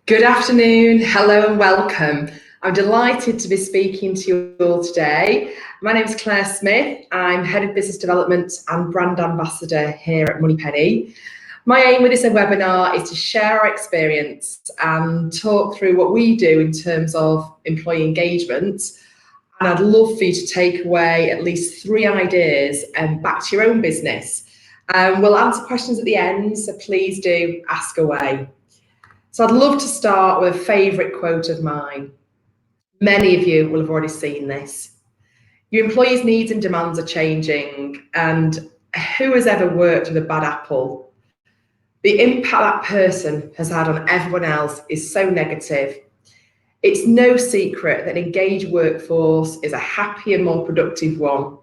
Good afternoon, hello and welcome. I'm delighted to be speaking to you all today. My name is Claire Smith. I'm Head of Business Development and Brand Ambassador here at Moneypenny. My aim with this webinar is to share our experience and talk through what we do in terms of employee engagement. And I'd love for you to take away at least 3 ideas and back to your own business. We'll answer questions at the end, so please do ask away. So I'd love to start with a favourite quote of mine. Many of you will have already seen this. Your employees' needs and demands are changing, and who has ever worked with a bad apple? The impact that person has had on everyone else is so negative. It's no secret that an engaged workforce is a happier, more productive one.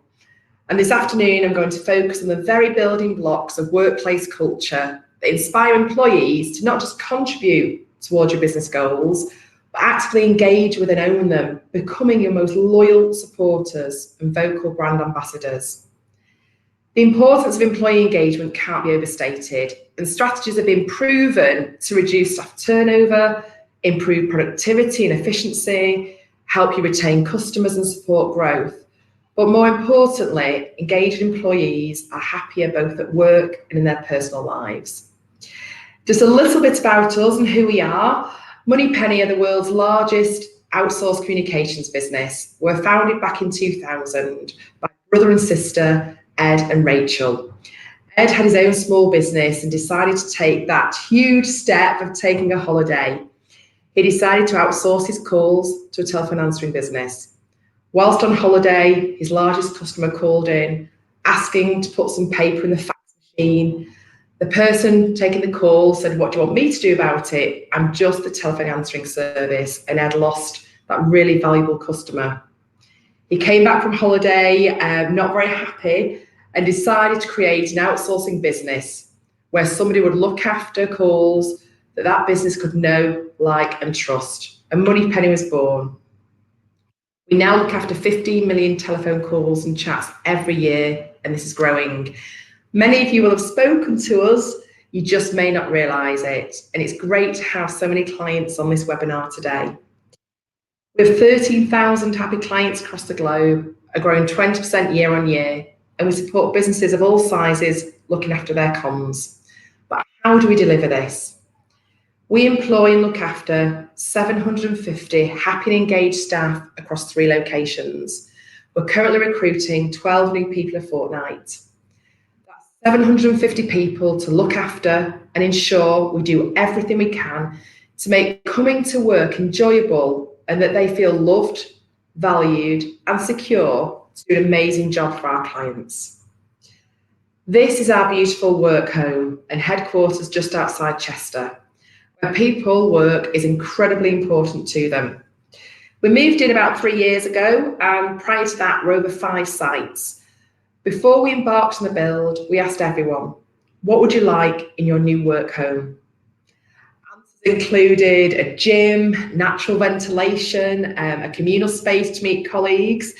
And this afternoon, I'm going to focus on the very building blocks of workplace culture that inspire employees to not just contribute towards your business goals, but actively engage with and own them, becoming your most loyal supporters and vocal brand ambassadors. The importance of employee engagement can't be overstated, and strategies have been proven to reduce staff turnover, improve productivity and efficiency, help you retain customers and support growth. But more importantly, engaged employees are happier both at work and in their personal lives. Just a little bit about us and who we are. Moneypenny are the world's largest outsourced communications business. We're founded back in 2000 by brother and sister, Ed and Rachel. Ed had his own small business and decided to take that huge step of taking a holiday. He decided to outsource his calls to a telephone answering business. Whilst on holiday, his largest customer called in, asking to put some paper in the fax machine. The person taking the call said, "What do you want me to do about it? I'm just the telephone answering service," and Ed lost that really valuable customer. He came back from holiday, not very happy, and decided to create an outsourcing business where somebody would look after calls that business could know, like, and trust. And Moneypenny was born. We now look after 15 million telephone calls and chats every year, and this is growing. Many of you will have spoken to us, you just may not realise it, and it's great to have so many clients on this webinar today. We have 13,000 happy clients across the globe, are growing 20% year on year, and we support businesses of all sizes looking after their comms. But how do we deliver this? We employ and look after 750 happy and engaged staff across 3 locations. We're currently recruiting 12 new people a fortnight. That's 750 people to look after and ensure we do everything we can to make coming to work enjoyable and that they feel loved, valued and secure to do an amazing job for our clients. This is our beautiful work home and headquarters just outside Chester. Where people work is incredibly important to them. We moved in about 3 years ago, and prior to that, we're over 5 sites. Before we embarked on the build, we asked everyone, what would you like in your new work home? Answers included a gym, natural ventilation, a communal space to meet colleagues,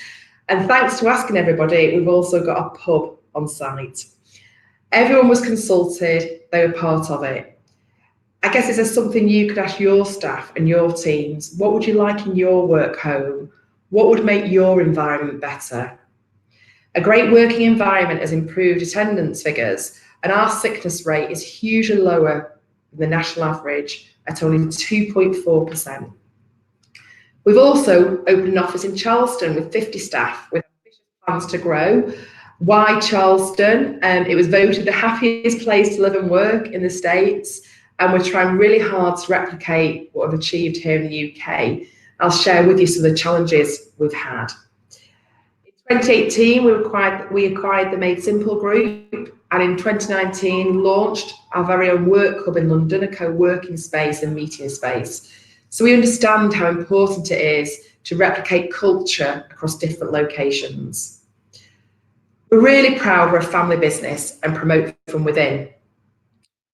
and thanks to asking everybody, we've also got a pub on site. Everyone was consulted, they were part of it. I guess is there something you could ask your staff and your teams? What would you like in your work home? What would make your environment better? A great working environment has improved attendance figures, and our sickness rate is hugely lower than the national average at only 2.4%. We've also opened an office in Charleston with 50 staff with ambitious plans to grow. Why Charleston? It was voted the happiest place to live and work in the States. And we're trying really hard to replicate what we've achieved here in the UK. I'll share with you some of the challenges we've had. In 2018, we acquired the Made Simple Group, and in 2019 launched our very own work hub in London, a co-working space and meeting space. So we understand how important it is to replicate culture across different locations. We're really proud we're a family business and promote from within.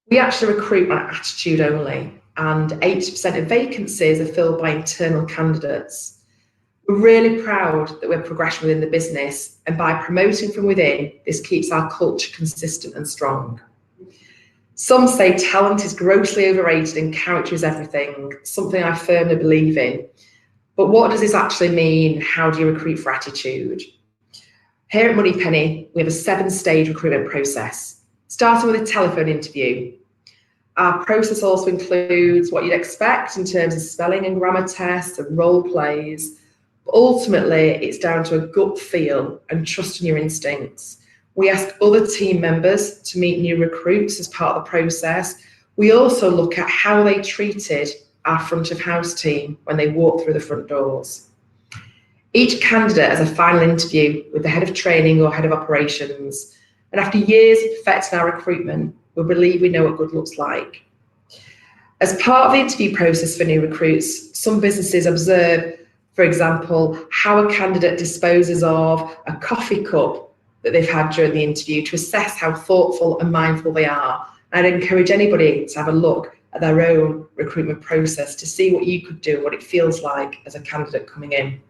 We actually recruit on attitude only, and 80% of vacancies are filled by internal candidates. We're really proud that we're progressing within the business, and by promoting from within, this keeps our culture consistent and strong. Some say talent is grossly overrated and character is everything, something I firmly believe in. But what does this actually mean? How do you recruit for attitude? Here at Moneypenny, we have a 7-stage recruitment process, starting with a telephone interview. Our process also includes what you'd expect in terms of spelling and grammar tests and role plays. But ultimately, it's down to a gut feel and trust in your instincts. We ask other team members to meet new recruits as part of the process. We also look at how they treated our front of house team when they walked through the front doors. Each candidate has a final interview with the head of training or head of operations. And after years of perfecting our recruitment, we believe we know what good looks like. As part of the interview process for new recruits, some businesses observe, for example, how a candidate disposes of a coffee cup that they've had during the interview to assess how thoughtful and mindful they are. I'd encourage anybody to have a look at their own recruitment process to see what you could do, what it feels like as a candidate coming in.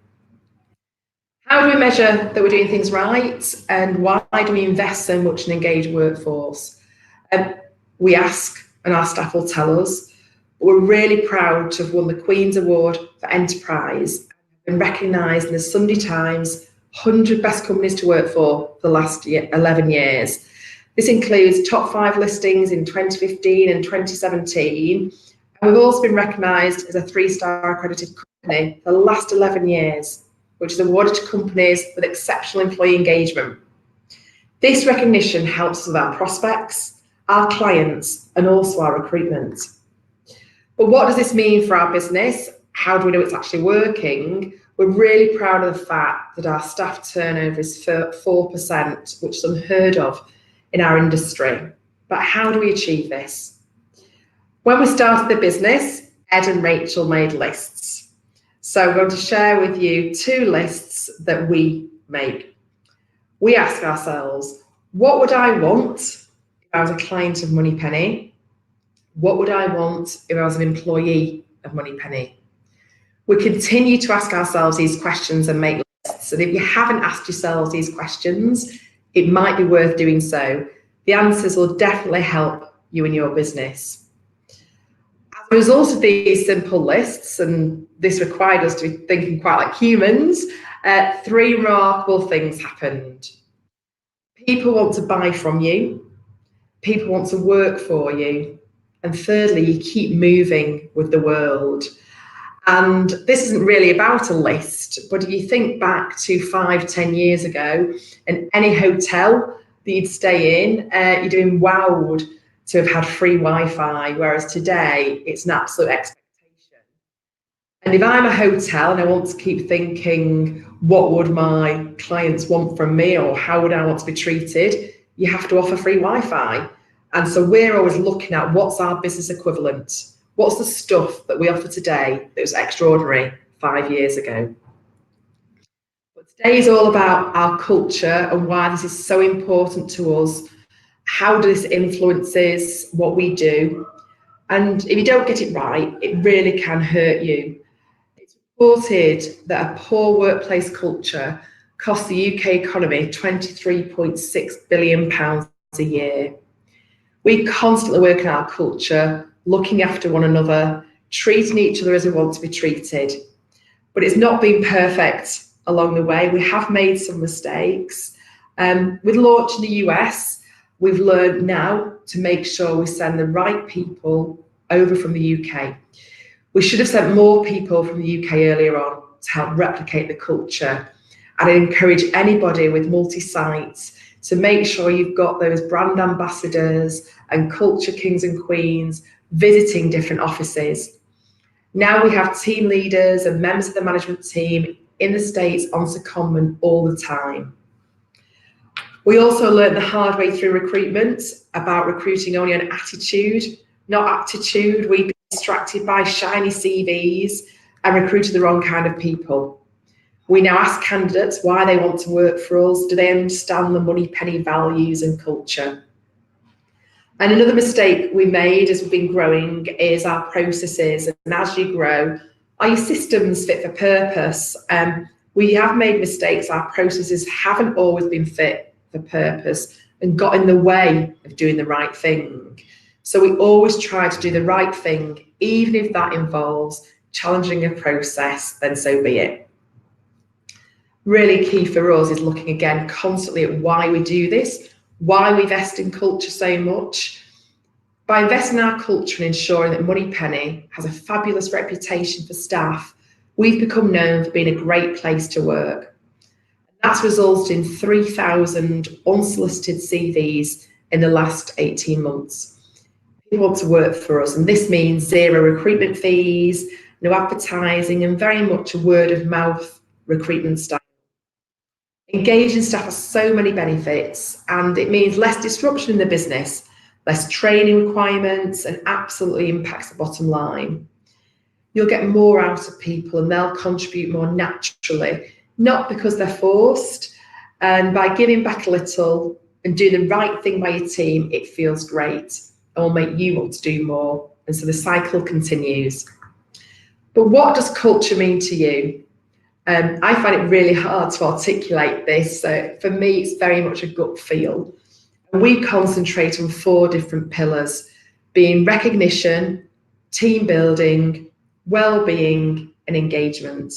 How do we measure that we're doing things right, and why do we invest so much in engaged workforce? We ask, and our staff will tell us. We're really proud to have won the Queen's Award for Enterprise and recognised in the Sunday Times 100 Best Companies to Work for the last 11 years. This includes top 5 listings in 2015 and 2017. And we've also been recognised as a 3-star accredited company for the last 11 years, which is awarded to companies with exceptional employee engagement. This recognition helps us with our prospects, our clients, and also our recruitment. But what does this mean for our business? How do we know it's actually working? We're really proud of the fact that our staff turnover is 4%, which is unheard of in our industry. But how do we achieve this? When we started the business, Ed and Rachel made lists. So I'm going to share with you 2 lists that we make. We ask ourselves, what would I want if I was a client of Moneypenny? What would I want if I was an employee of Moneypenny? We continue to ask ourselves these questions and make lists. And if you haven't asked yourselves these questions, it might be worth doing so. The answers will definitely help you in your business. As a result of these simple lists, and this required us to be thinking quite like humans, 3 remarkable things happened. People want to buy from you. People want to work for you. And thirdly, you keep moving with the world. And this isn't really about a list, but if you think back to 5-10 years ago, in any hotel that you'd stay in, you're doing wowed to have had free Wi-Fi, whereas today it's an absolute expectation. And if I'm a hotel and I want to keep thinking, what would my clients want from me, or how would I want to be treated? You have to offer free Wi-Fi. And so we're always looking at what's our business equivalent. What's the stuff that we offer today that was extraordinary 5 years ago? But today is all about our culture and why this is so important to us, how this influences what we do. And if you don't get it right, it really can hurt you. It's reported that a poor workplace culture costs the UK economy £23.6 billion a year. We constantly work on our culture, looking after one another, treating each other as we want to be treated. But it's not been perfect along the way. We have made some mistakes. With launch in the US, we've learned now to make sure we send the right people over from the UK. We should have sent more people from the UK earlier on to help replicate the culture. And I encourage anybody with multi-sites to make sure you've got those brand ambassadors and culture kings and queens visiting different offices. Now we have team leaders and members of the management team in the States on secondment all the time. We also learned the hard way through recruitment about recruiting only on attitude, not aptitude. We've been distracted by shiny CVs and recruited the wrong kind of people. We now ask candidates why they want to work for us. Do they understand the Moneypenny values and culture? And another mistake we made as we've been growing is our processes. And as you grow, are your systems fit for purpose? We have made mistakes. Our processes haven't always been fit for purpose and got in the way of doing the right thing. So we always try to do the right thing, even if that involves challenging a process, then so be it. Really key for us is looking again constantly at why we do this, why we invest in culture so much. By investing in our culture and ensuring that Moneypenny has a fabulous reputation for staff, we've become known for being a great place to work. That's resulted in 3,000 unsolicited CVs in the last 18 months. People want to work for us, and this means zero recruitment fees, no advertising, and very much a word of mouth recruitment style. Engaging staff has so many benefits, and it means less disruption in the business, less training requirements, and absolutely impacts the bottom line. You'll get more out of people and they'll contribute more naturally, not because they're forced. And by giving back a little and doing the right thing by your team, it feels great and will make you want to do more. And so the cycle continues. But what does culture mean to you? I find it really hard to articulate this. So for me, it's very much a gut feel. And we concentrate on 4 different pillars, being recognition, team building, well-being, and engagement.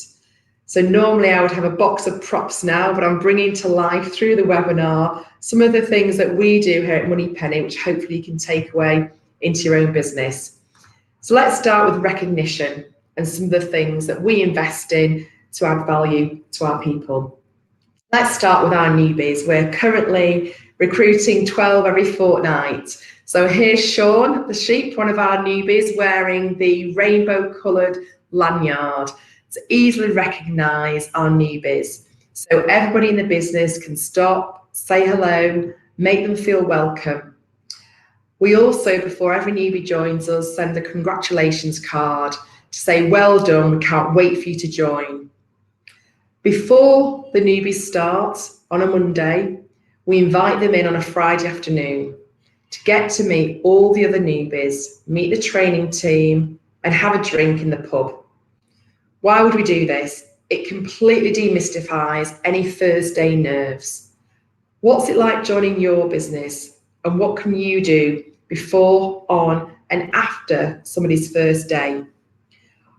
So normally I would have a box of props now, but I'm bringing to life through the webinar some of the things that we do here at Moneypenny, which hopefully you can take away into your own business. So let's start with recognition and some of the things that we invest in to add value to our people. Let's start with our newbies. We're currently recruiting 12 every fortnight. So here's Sean, the sheep, one of our newbies, wearing the rainbow coloured lanyard to easily recognise our newbies. So everybody in the business can stop, say hello, make them feel welcome. We also, before every newbie joins us, send a congratulations card to say, well done, we can't wait for you to join. Before the newbies start on a Monday, we invite them in on a Friday afternoon to get to meet all the other newbies, meet the training team, and have a drink in the pub. Why would we do this? It completely demystifies any first day nerves. What's it like joining your business, and what can you do before, on, and after somebody's first day?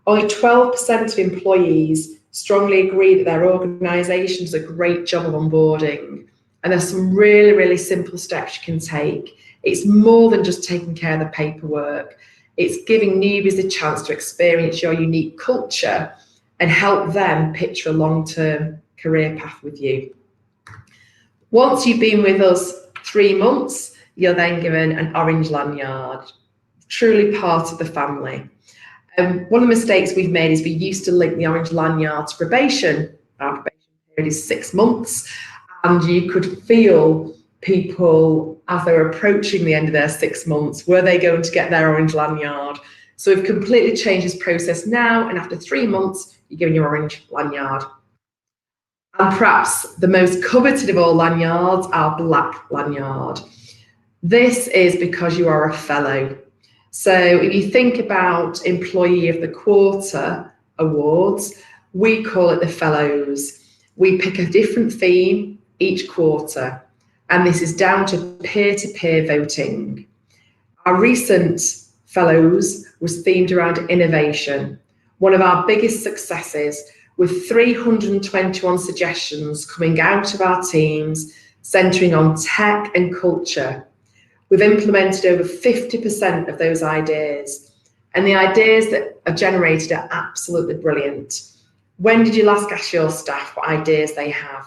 Only 12% of employees strongly agree that their organisation does a great job of onboarding. And there's some really, really simple steps you can take. It's more than just taking care of the paperwork. It's giving newbies a chance to experience your unique culture and help them picture a long-term career path with you. Once you've been with us 3 months, you're then given an orange lanyard, truly part of the family. One of the mistakes we've made is we used to link the orange lanyard to probation. Our probation period is 6 months, and you could feel people as they were approaching the end of their 6 months, were they going to get their orange lanyard? So we've completely changed this process now, and after 3 months, you're given your orange lanyard. And perhaps the most coveted of all lanyards, our black lanyard. This is because you are a fellow. So if you think about Employee of the Quarter awards, we call it the Fellows. We pick a different theme each quarter, and this is down to peer-to-peer voting. Our recent Fellows was themed around innovation, one of our biggest successes, with 321 suggestions coming out of our teams centering on tech and culture. We've implemented over 50% of those ideas, and the ideas that are generated are absolutely brilliant. When did you last ask your staff what ideas they have?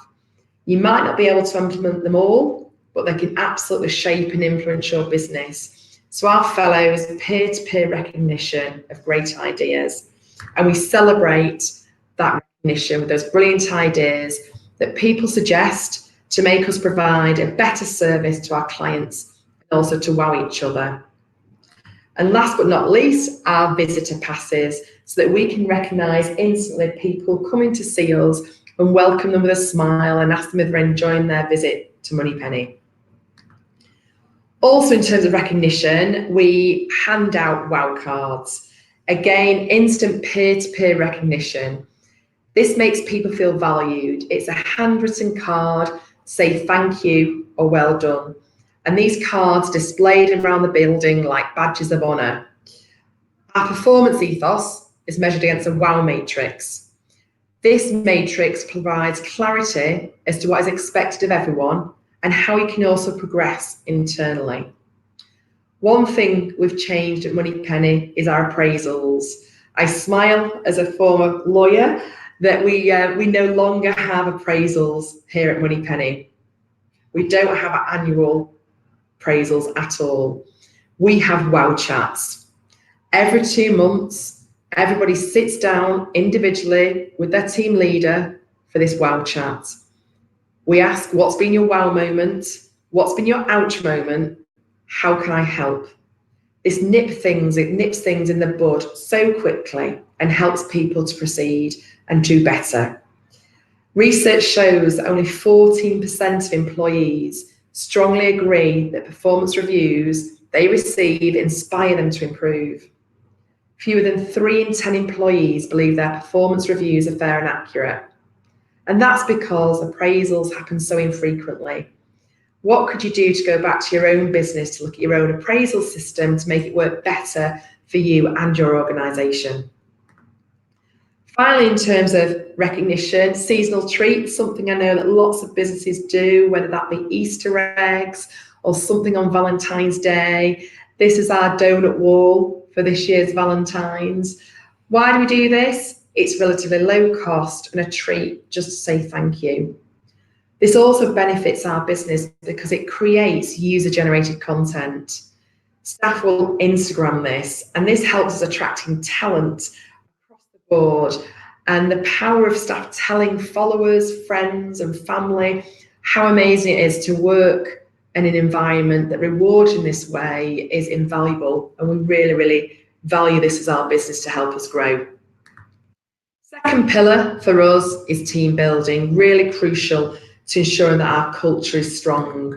You might not be able to implement them all, but they can absolutely shape and influence your business. So our fellows peer-to-peer recognition of great ideas, and we celebrate that recognition with those brilliant ideas that people suggest to make us provide a better service to our clients, also to wow each other. And last but not least, our visitor passes, so that we can recognise instantly people coming to see us and welcome them with a smile and ask them if they're enjoying their visit to Moneypenny. Also, in terms of recognition, we hand out wow cards. Again, instant peer-to-peer recognition. This makes people feel valued. It's a handwritten card to say thank you or well done. and these cards displayed around the building like badges of honour. Our performance ethos is measured against a WOW matrix. This matrix provides clarity as to what is expected of everyone and how you can also progress internally. One thing we've changed at Moneypenny is our appraisals. I smile as a former lawyer that we no longer have appraisals here at Moneypenny. We don't have annual appraisals at all. We have WOW chats. Every 2 months, everybody sits down individually with their team leader for this WOW chat. We ask, what's been your WOW moment? What's been your ouch moment? How can I help? It nips things in the bud so quickly and helps people to proceed and do better. Research shows that only 14% of employees strongly agree that performance reviews they receive inspire them to improve. Fewer than 3 in 10 employees believe their performance reviews are fair and accurate. And that's because appraisals happen so infrequently. What could you do to go back to your own business to look at your own appraisal system to make it work better for you and your organisation? Finally, in terms of recognition, seasonal treats, something I know that lots of businesses do, whether that be Easter eggs or something on Valentine's Day. This is our donut wall for this year's Valentine's. Why do we do this? It's relatively low cost and a treat just to say thank you. This also benefits our business because it creates user-generated content. Staff will Instagram this, and this helps us attracting talent across the board. And the power of staff telling followers, friends, and family how amazing it is to work in an environment that rewards in this way is invaluable. And we really, really value this as our business to help us grow. Second pillar for us is team building, really crucial to ensuring that our culture is strong.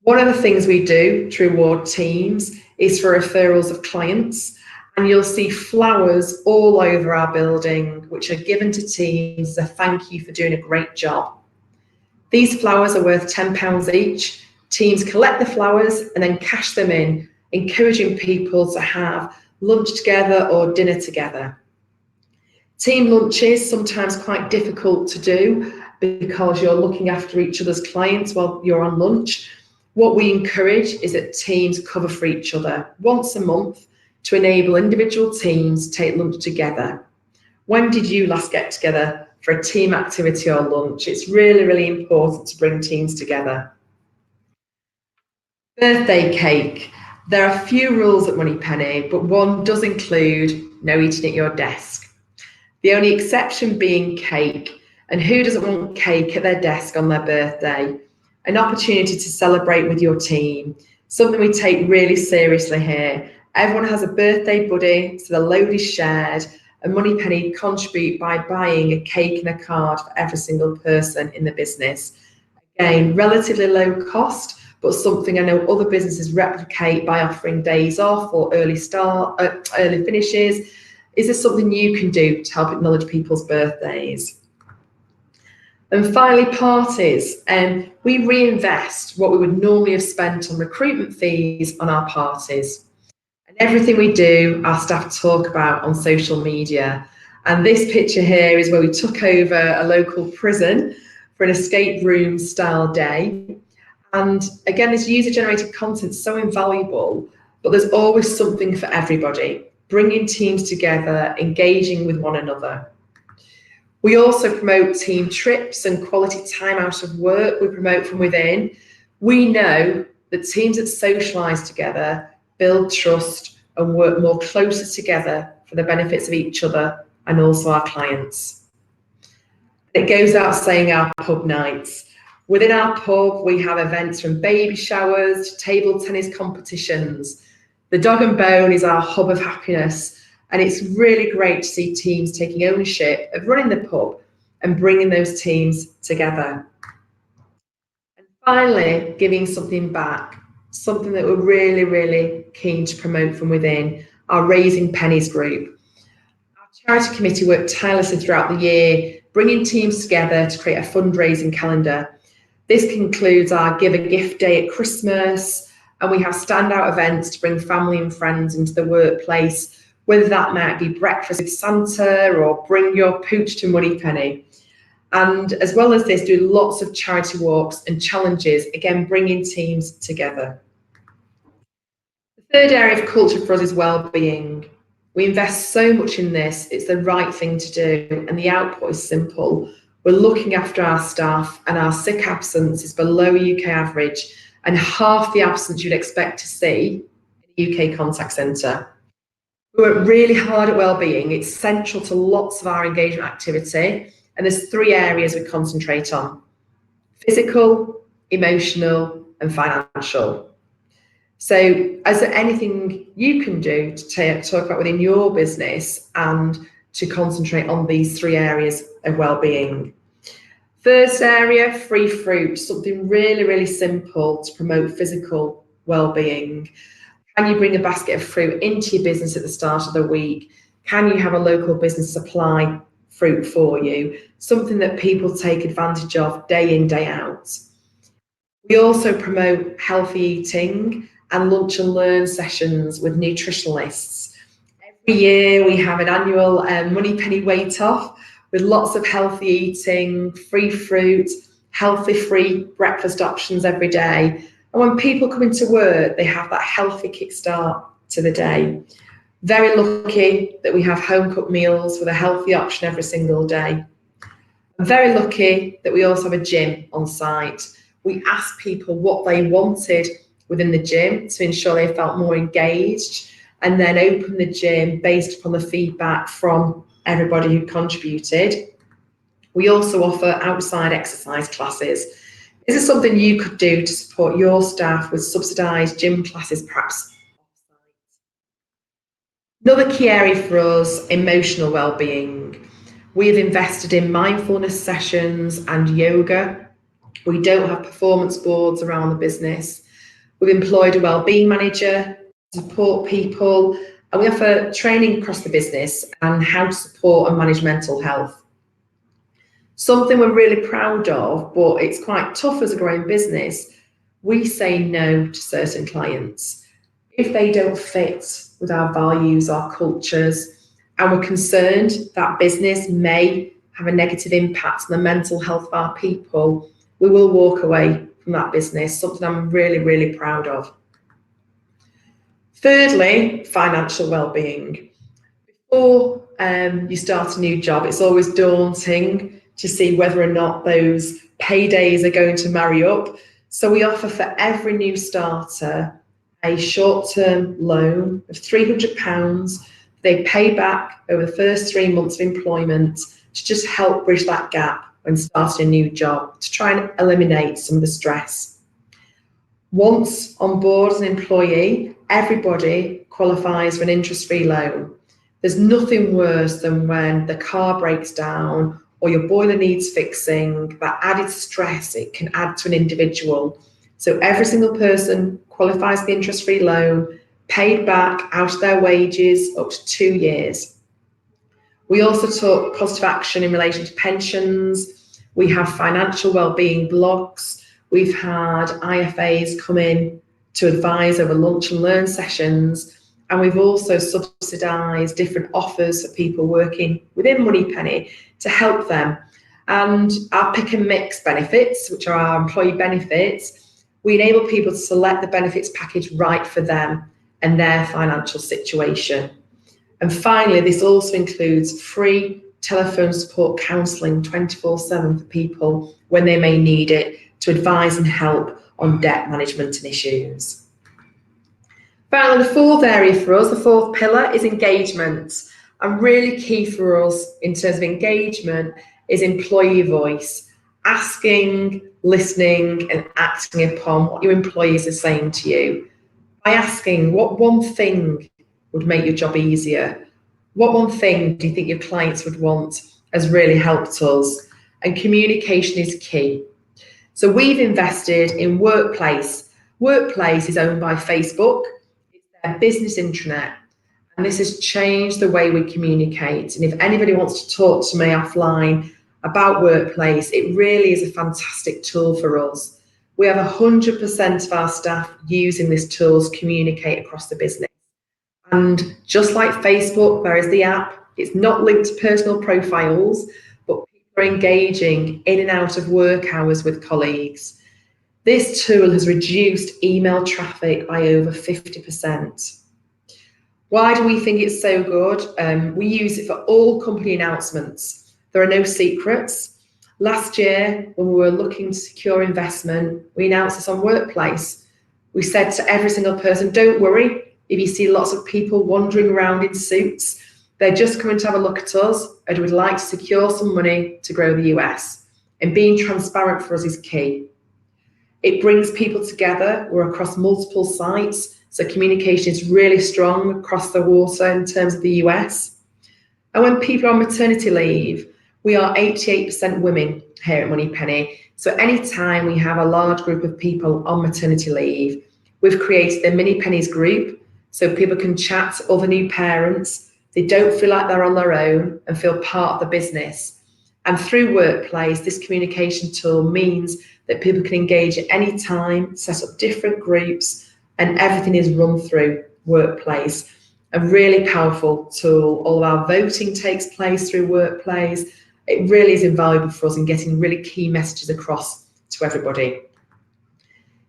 One of the things we do to reward teams is for referrals of clients, and you'll see flowers all over our building, which are given to teams as a thank you for doing a great job. These flowers are worth £10 each. Teams collect the flowers and then cash them in, encouraging people to have lunch together or dinner together. Team lunches sometimes quite difficult to do because you're looking after each other's clients while you're on lunch. What we encourage is that teams cover for each other once a month to enable individual teams to take lunch together. When did you last get together for a team activity or lunch? It's really, really important to bring teams together. Birthday cake. There are a few rules at Moneypenny, but one does include no eating at your desk. The only exception being cake. And who doesn't want cake at their desk on their birthday? An opportunity to celebrate with your team. Something we take really seriously here. Everyone has a birthday buddy, so the load is shared, and Moneypenny contribute by buying a cake and a card for every single person in the business. Again, relatively low cost, but something I know other businesses replicate by offering days off or early finishes. Is this something you can do to help acknowledge people's birthdays? And finally, parties. We reinvest what we would normally have spent on recruitment fees on our parties. And everything we do, our staff talk about on social media. And this picture here is where we took over a local prison for an escape room style day. And again, this user-generated content is so invaluable, but there's always something for everybody. Bringing teams together, engaging with one another. We also promote team trips and quality time out of work. We promote from within. We know that teams that socialise together build trust and work more closer together for the benefits of each other and also our clients. It goes without saying our pub nights. Within our pub, we have events from baby showers to table tennis competitions. The Dog and Bone is our hub of happiness, and it's really great to see teams taking ownership of running the pub and bringing those teams together. And finally, giving something back, something that we're really, really keen to promote from within, our Raising Pennies group. Our charity committee worked tirelessly throughout the year, bringing teams together to create a fundraising calendar. This concludes our Give a Gift Day at Christmas, and we have standout events to bring family and friends into the workplace, whether that might be breakfast with Santa or bring your pooch to Moneypenny. And as well as this, do lots of charity walks and challenges, again, bringing teams together. The third area of culture for us is well-being. We invest so much in this, it's the right thing to do, and the output is simple. We're looking after our staff, and our sick absence is below UK average and half the absence you'd expect to see in a UK contact centre. We work really hard at wellbeing. It's central to lots of our engagement activity, and there's 3 areas we concentrate on: physical, emotional, and financial. So is there anything you can do to talk about within your business and to concentrate on these 3 areas of wellbeing? First area, free fruit, something really, really simple to promote physical wellbeing. Can you bring a basket of fruit into your business at the start of the week? Can you have a local business supply fruit for you? Something that people take advantage of day in, day out. We also promote healthy eating and lunch and learn sessions with nutritionalists. Every year we have an annual Moneypenny weight off with lots of healthy eating, free fruit, healthy free breakfast options every day. And when people come into work, they have that healthy kickstart to the day. Very lucky that we have home cooked meals with a healthy option every single day. I'm very lucky that we also have a gym on site. We asked people what they wanted within the gym to ensure they felt more engaged, and then open the gym based upon the feedback from everybody who contributed. We also offer outside exercise classes. Is this something you could do to support your staff with subsidised gym classes, perhaps? Another key area for us, emotional wellbeing. We've invested in mindfulness sessions and yoga. We don't have performance boards around the business. We've employed a wellbeing manager to support people, and we offer training across the business on how to support and manage mental health. Something we're really proud of, but it's quite tough as a growing business, we say no to certain clients if they don't fit with our values, our cultures, and we're concerned that business may have a negative impact on the mental health of our people. We will walk away from that business, something I'm really, really proud of. Thirdly, financial well-being. Before you start a new job, it's always daunting to see whether or not those paydays are going to marry up. So we offer for every new starter a short-term loan of £300. They pay back over the first 3 months of employment to just help bridge that gap when starting a new job, to try and eliminate some of the stress. Once on board as an employee, everybody qualifies for an interest-free loan. There's nothing worse than when the car breaks down or your boiler needs fixing. That added stress it can add to an individual. So every single person qualifies for the interest-free loan, paid back out of their wages up to 2 years. We also took positive action in relation to pensions. We have financial wellbeing blogs. We've had IFAs come in to advise over lunch and learn sessions. And we've also subsidised different offers for people working within Moneypenny to help them. And our pick and mix benefits, which are our employee benefits, we enable people to select the benefits package right for them and their financial situation. And finally, this also includes free telephone support counselling 24/7 for people when they may need it to advise and help on debt management and issues. Finally, the fourth area for us, the fourth pillar, is engagement. And really key for us in terms of engagement is employee voice, asking, listening and acting upon what your employees are saying to you. By asking, what one thing would make your job easier? What one thing do you think your clients would want has really helped us? And communication is key. So we've invested in Workplace. Workplace is owned by Facebook. It's their business intranet. And this has changed the way we communicate. And if anybody wants to talk to me offline, about Workplace, it really is a fantastic tool for us. We have 100% of our staff using this tool to communicate across the business. And just like Facebook, there is the app. It's not linked to personal profiles, but people are engaging in and out of work hours with colleagues. This tool has reduced email traffic by over 50%. Why do we think it's so good? We use it for all company announcements. There are no secrets. Last year, when we were looking to secure investment, we announced this on Workplace. We said to every single person, don't worry, if you see lots of people wandering around in suits, they're just coming to have a look at us and would like to secure some money to grow the US. And being transparent for us is key. It brings people together. We're across multiple sites, so communication is really strong across the water in terms of the US. And when people are on maternity leave, we are 88% women here at Moneypenny. So anytime we have a large group of people on maternity leave, we've created the Mini Pennies group so people can chat to other new parents. They don't feel like they're on their own and feel part of the business. And through Workplace, this communication tool means that people can engage at any time, set up different groups, and everything is run through Workplace. A really powerful tool. All of our voting takes place through Workplace. It really is invaluable for us in getting really key messages across to everybody.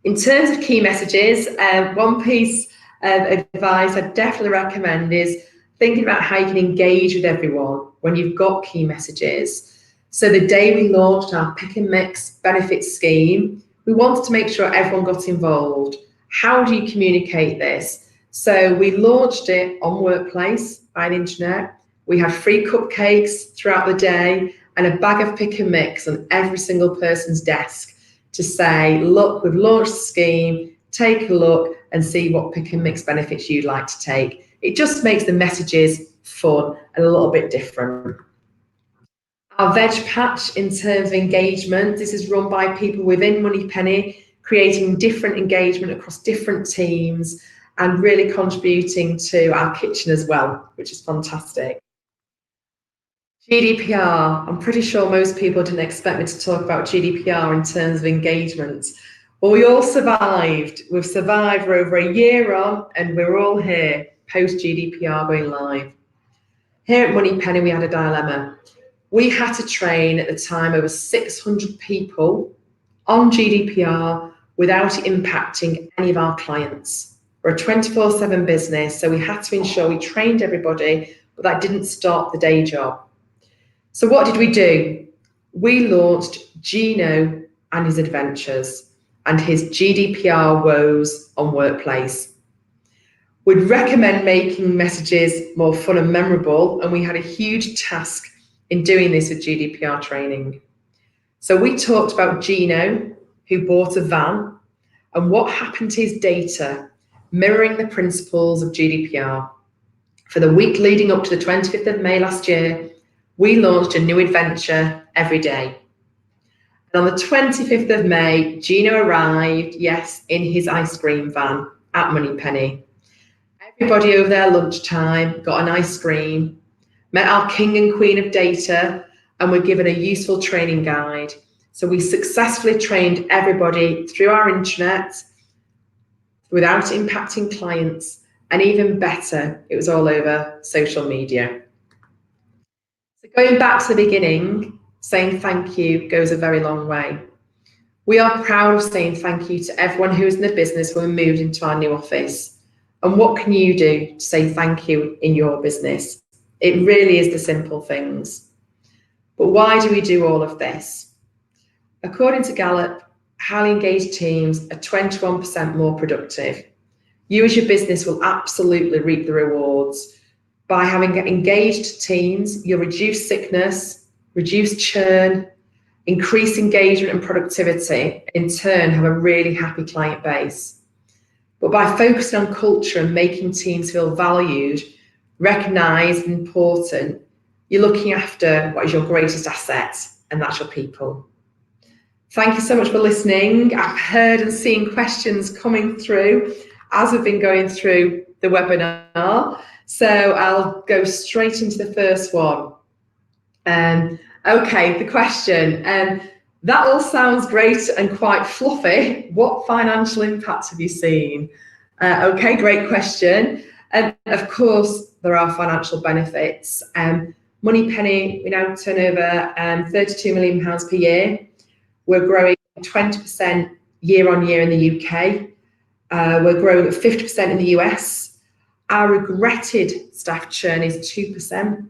In terms of key messages, one piece of advice I definitely recommend is thinking about how you can engage with everyone when you've got key messages. So the day we launched our pick and mix benefits scheme, we wanted to make sure everyone got involved. How do you communicate this? So we launched it on Workplace by the internet. We had free cupcakes throughout the day and a bag of pick and mix on every single person's desk to say, look, we've launched the scheme, take a look and see what pick and mix benefits you'd like to take. It just makes the messages fun and a little bit different. Our Veggie Patch, in terms of engagement, this is run by people within Moneypenny, creating different engagement across different teams and really contributing to our kitchen as well, which is fantastic. GDPR, I'm pretty sure most people didn't expect me to talk about GDPR in terms of engagement. Well, we all survived. We've survived. We're over a year on and we're all here post GDPR going live. Here at Moneypenny, we had a dilemma. We had to train at the time over 600 people on GDPR without impacting any of our clients. We're a 24/7 business, so we had to ensure we trained everybody, but that didn't stop the day job. So what did we do? We launched Gino and his adventures and his GDPR woes on Workplace. We'd recommend making messages more fun and memorable, and we had a huge task in doing this with GDPR training. So we talked about Gino, who bought a van, and what happened to his data, mirroring the principles of GDPR. For the week leading up to the 25th of May last year, we launched a new adventure every day. And on the 25th of May, Gino arrived, yes, in his ice cream van at Moneypenny. Everybody over their lunchtime got an ice cream, met our king and queen of data, and were given a useful training guide. So we successfully trained everybody through our intranet without impacting clients, and even better, it was all over social media. So going back to the beginning, saying thank you goes a very long way. We are proud of saying thank you to everyone who is in the business when we moved into our new office. And what can you do to say thank you in your business? It really is the simple things. But why do we do all of this? According to Gallup, highly engaged teams are 21% more productive. You as your business will absolutely reap the rewards. By having engaged teams, you'll reduce sickness, reduce churn, increase engagement and productivity, in turn have a really happy client base. But by focusing on culture and making teams feel valued, recognised and important, you're looking after what is your greatest asset, and that's your people. Thank you so much for listening. I've heard and seen questions coming through as we've been going through the webinar. So I'll go straight into the first one. Okay, the question. That all sounds great and quite fluffy. What financial impact have you seen? Okay, great question. Of course, there are financial benefits. Moneypenny, we now turn over £32 million per year. We're growing 20% year on year in the UK. We're growing at 50% in the US. Our regretted staff churn is 2%.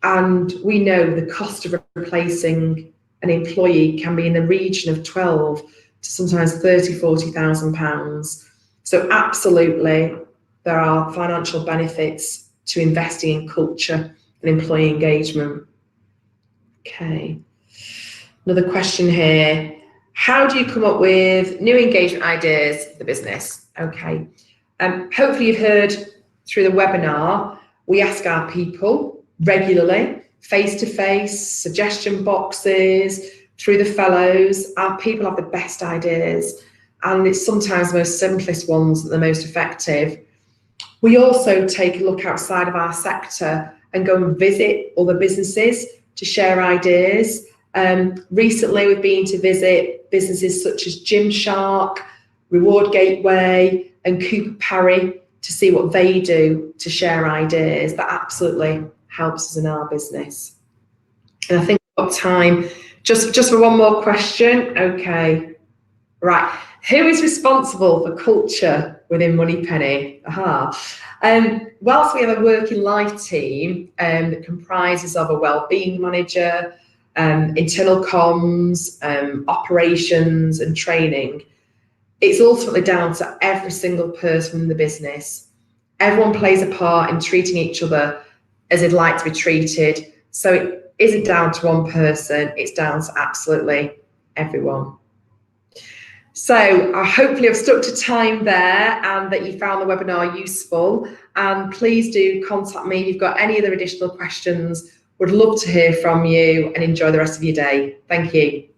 And we know the cost of replacing an employee can be in the region of 12 to sometimes 30, £40,000. So absolutely, there are financial benefits to investing in culture and employee engagement. Okay. Another question here. How do you come up with new engagement ideas for the business? Okay. Hopefully you've heard through the webinar, we ask our people regularly, face-to-face, suggestion boxes, through the fellows. Our people have the best ideas, and it's sometimes the most simplest ones that are the most effective. We also take a look outside of our sector and go and visit other businesses to share ideas. Recently, we've been to visit businesses such as Gymshark, Reward Gateway, and Cooper Parry to see what they do to share ideas. That absolutely helps us in our business. And I think we've got time just for one more question. Okay, right. Who is responsible for culture within Moneypenny? Whilst we have a working life team that comprises of a wellbeing manager, internal comms, operations and training, it's ultimately down to every single person in the business. Everyone plays a part in treating each other as they'd like to be treated. So it isn't down to one person, it's down to absolutely everyone. So hopefully I've stuck to time there and that you found the webinar useful. And please do contact me if you've got any other additional questions. Would love to hear from you, and enjoy the rest of your day. Thank you.